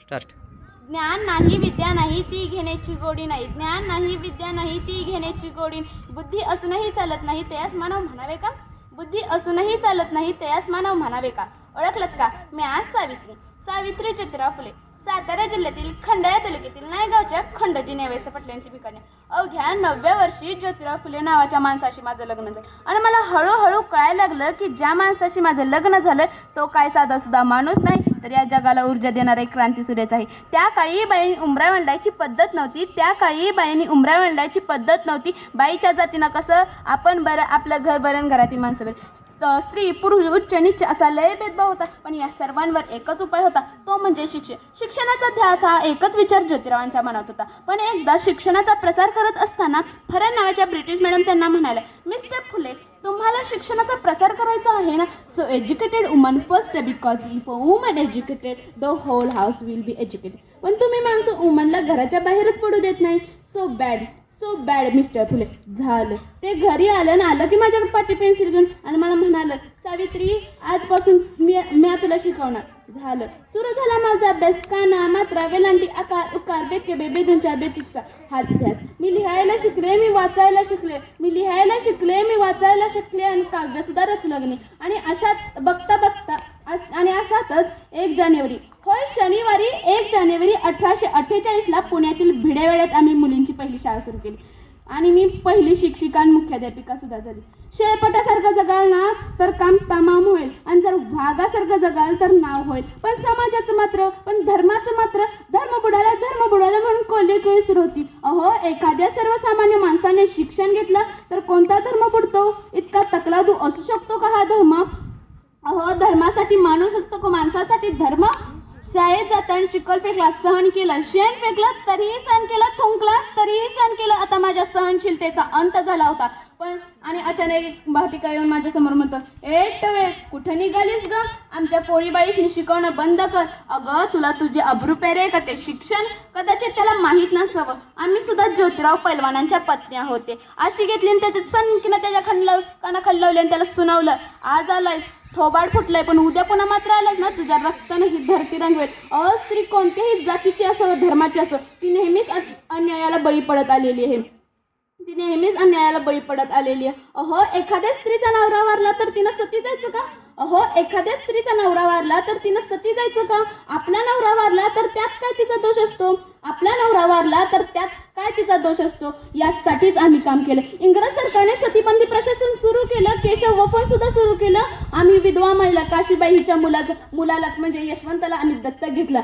Start. ज्ञान नाही विद्या नाही ती घेण्याची गोडी नाही. ज्ञान नाही विद्या नाही ती घेण्याची गोडी. बुद्धी असूनही चालत नाही त्यास मानव म्हणावे का? बुद्धी असूनही चालत नाही त्यास मानव म्हणावे का? ओळखलत का? मी आज सावित्री ज्योतिराव फुले, सातारा जिल्ह्यातील खंडाळा तालुक्यातील नायगावच्या खंडोजी नेवेसे पाटलांची भिकाणी. अवघ्या 9व्या वर्षी ज्योतिराव फुले नावाच्या माणसाशी माझं लग्न झालं. आणि मला हळूहळू कळायला लागलं की ज्या माणसाशी माझं लग्न झालं तो काय साधासुद्धा माणूस नाही, तर या जगाला ऊर्जा देणारा एक क्रांतीसूर्यच आहे. त्या काळी बाईंनी उंबरा मांडायची पद्धत नव्हती. बाईच्या जातीनं कसं आपण बरं आपलं घर बरं घरातील माणसं बरं, स्त्री पुरुष उच्च नीच असा लय भेदभाव होता. पण या सर्वांवर एकच उपाय होता, तो म्हणजे शिक्षणाचा ध्यास हा एकच विचार ज्योतिरावांच्या मनात होता. पण एकदा शिक्षणाचा प्रसार करत असताना फरन नावाच्या ब्रिटिश मॅडम त्यांना म्हणाल्या, मिस्टर फुले, तुम्हाला शिक्षणाचा प्रसार करायचा आहे ना, so educated woman first, because if a woman educated the whole house will be educated. पण तुम्ही माणसं वुमनला घराच्या बाहेरच पडू देत नाही. So bad mister Phule. झालं ते घरी आलं की माझ्याकडे पाटी पेन्सिल घेऊन आणि मला म्हणालं, सावित्री, आजपासून मी तुला शिकवणार. झालं सुरू झाला माझा अभ्यास. काना मात्रा वेलांटी आकार उकार बेके बे बेदूंच्या बेतिकसा हाच ध्यास. मी लिहायला शिकले, मी वाचायला शिकले आणि काव्यसुद्धा रचू लागले. आणि अशातच 1 जानेवारी, होय शनिवारी 1 जानेवारी 1848ला पुण्यातील भिडेवाड्यात आम्ही मुलींची पहिली शाळा सुरू केली. आणि मी पहिली शिक्षिका आणि मुख्याध्यापिका सुद्धा झाली. शेळपटासारखं जगाल ना तर काम तमाम होईल, आणि जर वाघासारखं जगाल तर नाव होईल. पण धर्माचं मात्र धर्म बुडाला म्हणून कोल्हे सुरू होती. अहो, एखाद्या सर्वसामान्य माणसाने शिक्षण घेतलं तर कोणता धर्म बुडतो? इतका तकलादू असू शकतो का हा धर्म? अहो, धर्मासाठी माणूस असतो का माणसासाठी धर्म? शाळेत जाताना चिखल फेकला, सहन केलं. शेण फेकलं तरीही सहन केलं. थुंकला तरीही सहन केलं. आता माझ्या सहनशीलतेचा अंत झाला होता. पण आणि अचानक भाटिका येऊन माझ्यासमोर म्हणतो, ए टवळे, कुठं निघालीस ग? आमच्या पोरीबाईशनी शिकवणं बंद कर. अगं, तुला तुझे अब्रू पेरे का ते शिक्षण? कदाचित त्याला माहीत नसावं, आम्ही सुद्धा ज्योतिराव पैलवानांच्या पत्न्या होते. अशी घेतली आणि त्याच्यात सनकीनं त्याच्या कानाखाली लावली आणि त्याला सुनावलं, आज आलायस, थोबाड फुटलंय, पण उद्या पुन्हा मात्र आलास ना, तुझ्या रक्तानं ही धरती रंगवेल. स्त्री कोणत्याही जातीची असो, धर्माची असो, ती नेहमीच अन्यायाला बळी पडत आलेली आहे. अहो, एखाद्या स्त्रीचा नवरा वारला तर तिनं सती जायचं का? आपला नवरा वारला तर त्यात काय तिचा दोष असतो? यासाठीच आम्ही काम केलं. इंग्रज सरकारने सतीबंदी प्रशासन सुरू केलं. केशव वफन सुद्धा सुरू केलं. आम्ही विधवा महिला काशीबाई हिच्या मुलालाच म्हणजे यशवंताला आम्ही दत्तक घेतलं.